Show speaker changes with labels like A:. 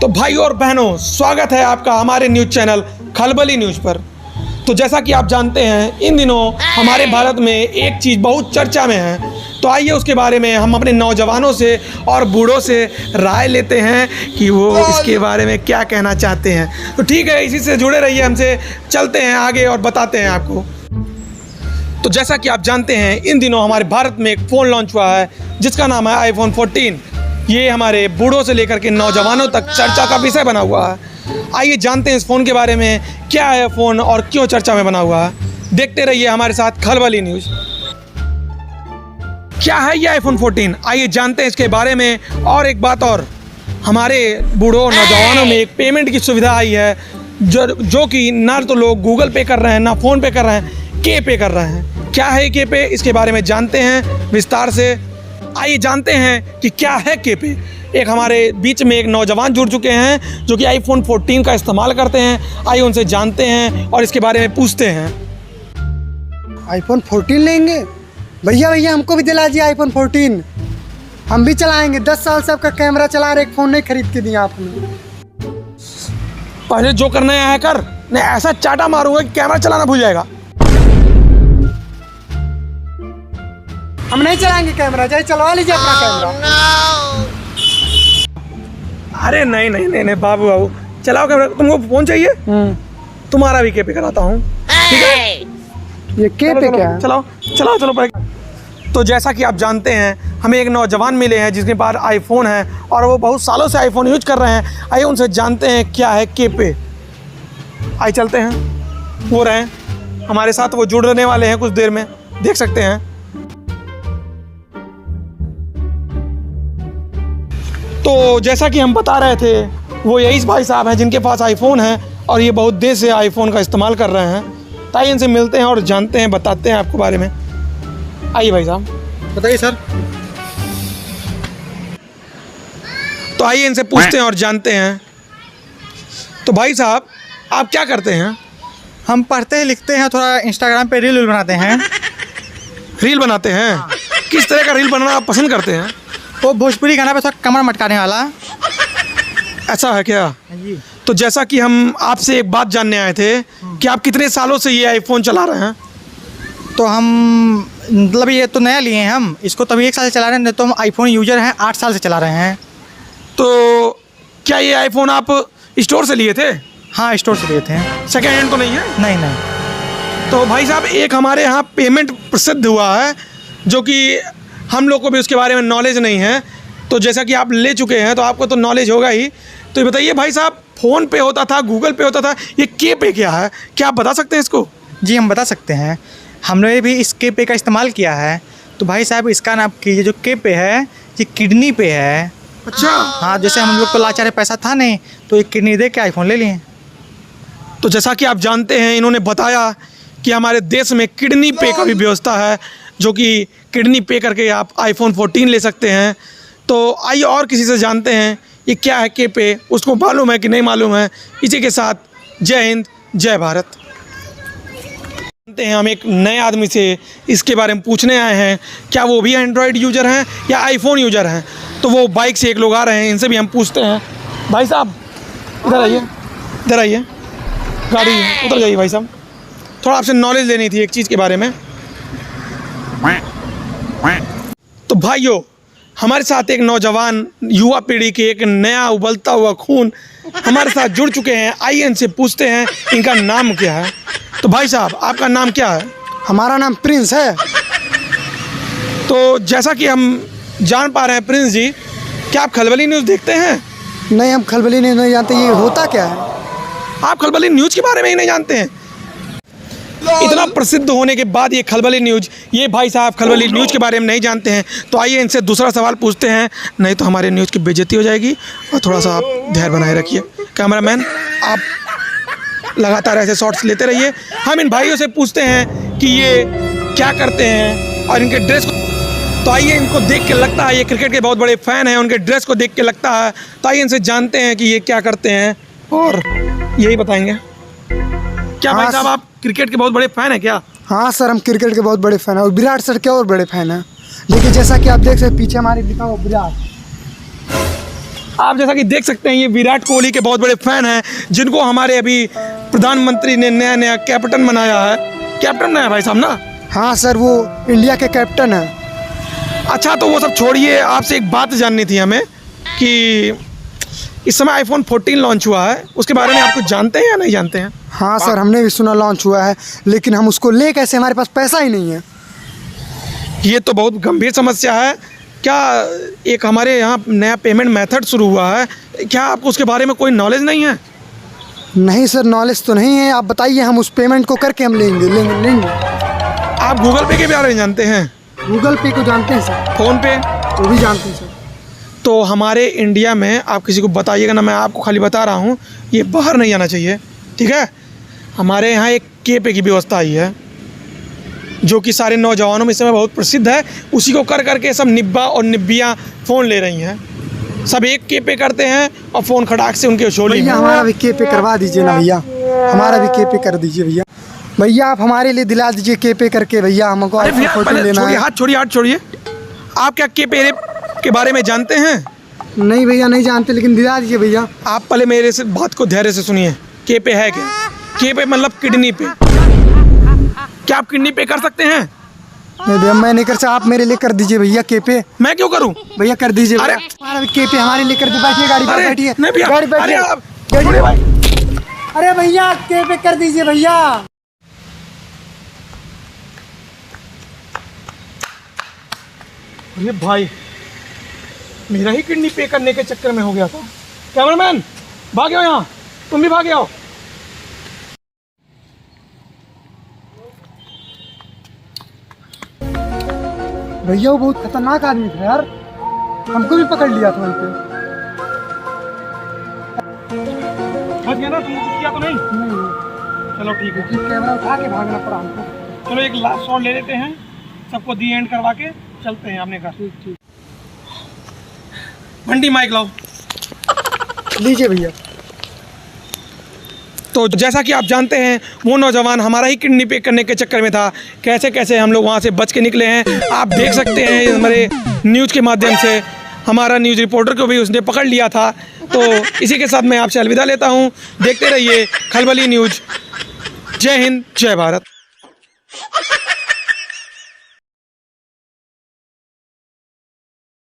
A: तो भाई और बहनों, स्वागत है आपका हमारे न्यूज़ चैनल खलबली न्यूज़ पर। तो जैसा कि आप जानते हैं, इन दिनों हमारे भारत में एक चीज़ बहुत चर्चा में है। तो आइए उसके बारे में हम अपने नौजवानों से और बूढ़ों से राय लेते हैं कि वो इसके बारे में क्या कहना चाहते हैं। तो ठीक है, इसी से जुड़े रहिए हमसे, चलते हैं आगे और बताते हैं आपको। तो जैसा कि आप जानते हैं, इन दिनों हमारे भारत में एक फ़ोन लॉन्च हुआ है जिसका नाम है iPhone 14। ये हमारे बूढ़ों से लेकर के नौजवानों तक चर्चा का विषय बना हुआ है। आइए जानते हैं इस फ़ोन के बारे में, क्या है फ़ोन और क्यों चर्चा में बना हुआ है। देखते रहिए हमारे साथ खलबली न्यूज़। क्या है ये iPhone 14, आइए जानते हैं इसके बारे में। और एक बात और, हमारे बूढ़ों और नौजवानों में एक पेमेंट की सुविधा आई है जो कि ना तो लोग गूगल पे कर रहे हैं, ना फ़ोन पे कर रहे हैं, के पे कर रहे हैं। क्या है के पे, इसके बारे में जानते हैं विस्तार से। आइए जानते हैं कि क्या है के पे। एक हमारे बीच में एक नौजवान जुड़ चुके हैं जो कि iPhone 14 का इस्तेमाल करते हैं। आइए उनसे जानते हैं और इसके बारे में पूछते हैं।
B: iPhone 14 लेंगे? भैया हमको भी दिला दिया iPhone 14, हम भी चलाएंगे। 10 साल से आपका कैमरा चला रहे, एक फ़ोन नहीं खरीद के दिया आपने।
A: पहले जो करना है कर, नहीं ऐसा चाटा मारूंगा कि कैमरा चलाना भूल जाएगा।
B: हम नहीं चलाएंगे कैमरा, चाहे चलवा लीजिए अपना कैमरा।
A: अरे नहीं बाबू चलाओ कैमरा। तुमको फ़ोन चाहिए? तुम्हारा भी के पे कराता हूँ, ठीक है?
B: ये के पे क्या है?
A: चलो पहले। तो जैसा कि आप जानते हैं, हमें एक नौजवान मिले हैं जिसके पास iPhone है और वो बहुत सालों से iPhone यूज कर रहे हैं। आइए उनसे जानते हैं क्या है के पे। आइए चलते हैं, वो रहे हमारे साथ, वो जुड़ने वाले हैं कुछ देर में, देख सकते हैं। तो जैसा कि हम बता रहे थे, वो यही भाई साहब हैं जिनके पास iPhone है और ये बहुत देर से iPhone का इस्तेमाल कर रहे हैं। तो आइए इनसे मिलते हैं और जानते हैं, बताते हैं आपको बारे में। आइए भाई साहब,
B: बताइए सर।
A: तो आइए इनसे पूछते हैं और जानते हैं। तो भाई साहब, आप क्या करते हैं?
C: हम पढ़ते हैं, लिखते हैं, थोड़ा इंस्टाग्राम पे रील बनाते हैं।
A: रील बनाते हैं? किस तरह का रील बनाना आप पसंद करते हैं?
C: वो भोजपुरी गाना पे थोड़ा कमर मटकाने वाला।
A: ऐसा है क्या?
C: जी।
A: तो जैसा कि हम आपसे एक बात जानने आए थे कि आप कितने सालों से ये iPhone चला रहे हैं?
C: तो हम मतलब ये तो नया लिए हैं, हम इसको तभी 1 साल से चला रहे हैं, नहीं तो हम iPhone यूजर हैं, 8 साल से चला रहे हैं।
A: तो क्या ये iPhone आप स्टोर से लिए थे?
C: हाँ, स्टोर से लिए थे।
A: सेकेंड हैंड तो नहीं है?
C: नहीं।
A: तो भाई साहब, एक हमारे यहाँ पेमेंट प्रसिद्ध हुआ है जो कि हम लोग को भी उसके बारे में नॉलेज नहीं है। तो जैसा कि आप ले चुके हैं तो आपको तो नॉलेज होगा ही। तो ये बताइए भाई साहब, फ़ोन पे होता था, गूगल पे होता था, ये के पे क्या है? क्या आप बता सकते हैं इसको?
C: जी, हम बता सकते हैं। हमने भी इस के पे का इस्तेमाल किया है। तो भाई साहब, इसका नाम कीजिए, जो के पे है ये किडनी पे है।
A: अच्छा।
C: हाँ, जैसे हम लोग को लाचार पैसा था नहीं, तो एक किडनी दे के iPhone ले लिए।
A: तो जैसा कि आप जानते हैं, इन्होंने बताया कि हमारे देश में किडनी पे का भी व्यवस्था है, जो कि किडनी पे करके आप iPhone 14 ले सकते हैं। तो आइए और किसी से जानते हैं ये क्या है के पे, उसको मालूम है कि नहीं मालूम है। इसी के साथ जय हिंद, जय भारत। जानते हैं हम एक नए आदमी से इसके बारे में पूछने आए हैं, क्या वो भी एंड्रॉयड यूज़र हैं या iPhone यूज़र हैं। तो वो बाइक से एक लोग आ रहे हैं, इनसे भी हम पूछते हैं। भाई साहब इधर आइए, गाड़ी उतर जाइए। भाई साहब, थोड़ा आपसे नॉलेज लेनी थी एक चीज़ के बारे में। तो भाइयों, हमारे साथ एक नौजवान युवा पीढ़ी के एक नया उबलता हुआ खून हमारे साथ जुड़ चुके हैं। आइए इनसे पूछते हैं इनका नाम क्या है। तो भाई साहब, आपका नाम क्या है?
B: हमारा नाम प्रिंस है।
A: तो जैसा कि हम जान पा रहे हैं प्रिंस जी, क्या आप खलबली न्यूज़ देखते हैं?
B: नहीं, हम खलबली नहीं जानते ये होता क्या है।
A: आप खलबली न्यूज़ के बारे में ही नहीं जानते हैं? इतना प्रसिद्ध होने के बाद ये खलबली न्यूज़, ये भाई साहब खलबली न्यूज़ के बारे में नहीं जानते हैं। तो आइए इनसे दूसरा सवाल पूछते हैं, नहीं तो हमारे न्यूज़ की बेइज्जती हो जाएगी। और थोड़ा सा आप धैर्य बनाए रखिए। कैमरामैन, आप लगातार ऐसे शॉट्स लेते रहिए। हम इन भाइयों से पूछते हैं कि ये क्या करते हैं और इनके ड्रेस को। तो आइए इनको देख के लगता है ये क्रिकेट के बहुत बड़े फ़ैन हैं, उनके ड्रेस को देख के लगता है। तो आइए इनसे जानते हैं कि ये क्या करते हैं और यही बताएंगे। क्या भाई साहब, आप क्रिकेट के बहुत बड़े फ़ैन हैं क्या?
B: हाँ सर, हम क्रिकेट के बहुत बड़े फ़ैन हैं और विराट सर के और बड़े फ़ैन हैं। लेकिन जैसा कि आप देख सकते पीछे हमारे लिखा हुआ विराट।
A: आप जैसा कि देख सकते हैं ये विराट कोहली के बहुत बड़े फैन हैं, जिनको हमारे अभी प्रधानमंत्री ने नया नया कैप्टन बनाया है। कैप्टन बनाया भाई साहब ना?
B: हाँ सर, वो इंडिया के कैप्टन हैं।
A: अच्छा, तो वो सब छोड़िए, आपसे एक बात जाननी थी हमें कि इस समय आईफोन 14 लॉन्च हुआ है, उसके बारे में आप कुछ जानते हैं या नहीं जानते हैं?
B: हाँ सर, हमने भी सुना लॉन्च हुआ है, लेकिन हम उसको ले कैसे, हमारे पास पैसा ही नहीं है।
A: ये तो बहुत गंभीर समस्या है। क्या एक हमारे यहाँ नया पेमेंट मेथड शुरू हुआ है, क्या आपको उसके बारे में कोई नॉलेज नहीं है?
B: नहीं सर, नॉलेज तो नहीं है। आप बताइए, हम उस पेमेंट को करके हम लेंगे।
A: आप गूगल पे के बारे में जानते हैं?
B: गूगल पे को जानते हैं सर?
A: फ़ोन पे?
B: वो भी जानते हैं सर।
A: तो हमारे इंडिया में आप किसी को बताइएगा ना, मैं आपको खाली बता रहा हूँ, ये बाहर नहीं आना चाहिए, ठीक है? हमारे यहाँ एक के पे की व्यवस्था आई है, जो कि सारे नौजवानों में इस समय बहुत प्रसिद्ध है। उसी को कर करके सब निब्बा और निब्बियाँ फ़ोन ले रही हैं। सब एक के पे करते हैं और फ़ोन खटाक से उनके झोली में।
B: भैया हमारा भी के पे करवा दीजिए ना भैया, हमारा भी के पे कर दीजिए भैया। भैया आप हमारे लिए दिला दीजिए के पे करके भैया, हमको
A: अरे भैया,
B: फोटो
A: पहले
B: लेना
A: छोड़िए,
B: है।
A: हाथ छोड़िए। आप क्या के पे के बारे में जानते हैं?
B: नहीं भैया, नहीं जानते, लेकिन दिला दीजिए भैया।
A: आप पहले मेरे से बात को धैर्य से सुनिए। के पे है क्या? के पे मतलब किडनी पे। क्या आप किडनी पे कर सकते हैं?
B: नहीं भैया, मैं नहीं कर सकता, आप मेरे लिए कर दीजिए भैया के पे।
A: मैं क्यों करूं?
B: भैया कर दीजिए
A: अरे!
B: भैया। हमारा भी के पे हमारे लिए कर दीजिए। बैठिए गाड़ी पर,
A: अरे
B: बैठिए
A: नहीं भैया,
B: गाड़ी
A: अरे
B: बैठिए।
A: आप छोड़िए भाई।
B: अरे भैया के पे कर दीजिए भैया।
A: अरे भाई, मेरा ही किडनी पे करने के चक्कर में हो गया था। कैमरामैन भाग आओ, यहाँ तुम भी भाग आओ।
B: भैया वो बहुत खतरनाक आदमी था यार, हमको भी पकड़ लिया था वहीं पे।
A: बच गया ना? तुमने कुछ किया तो नहीं? चलो ठीक है।
B: कैमरा उठा के भागना पड़ा हमको।
A: चलो एक लास्ट शॉट ले लेते हैं, सबको दी एंड करवा के चलते हैं अपने घर।
B: ठीक।
A: बंटी माइक लाओ।
B: लीजिए भैया।
A: तो जैसा कि आप जानते हैं, वो नौजवान हमारा ही किडनी पे करने के चक्कर में था। कैसे कैसे हम लोग वहाँ से बच के निकले हैं, आप देख सकते हैं हमारे न्यूज़ के माध्यम से। हमारा न्यूज़ रिपोर्टर को भी उसने पकड़ लिया था। तो इसी के साथ मैं आपसे अलविदा लेता हूँ। देखते रहिए खलबली न्यूज़। जय हिंद, जय भारत।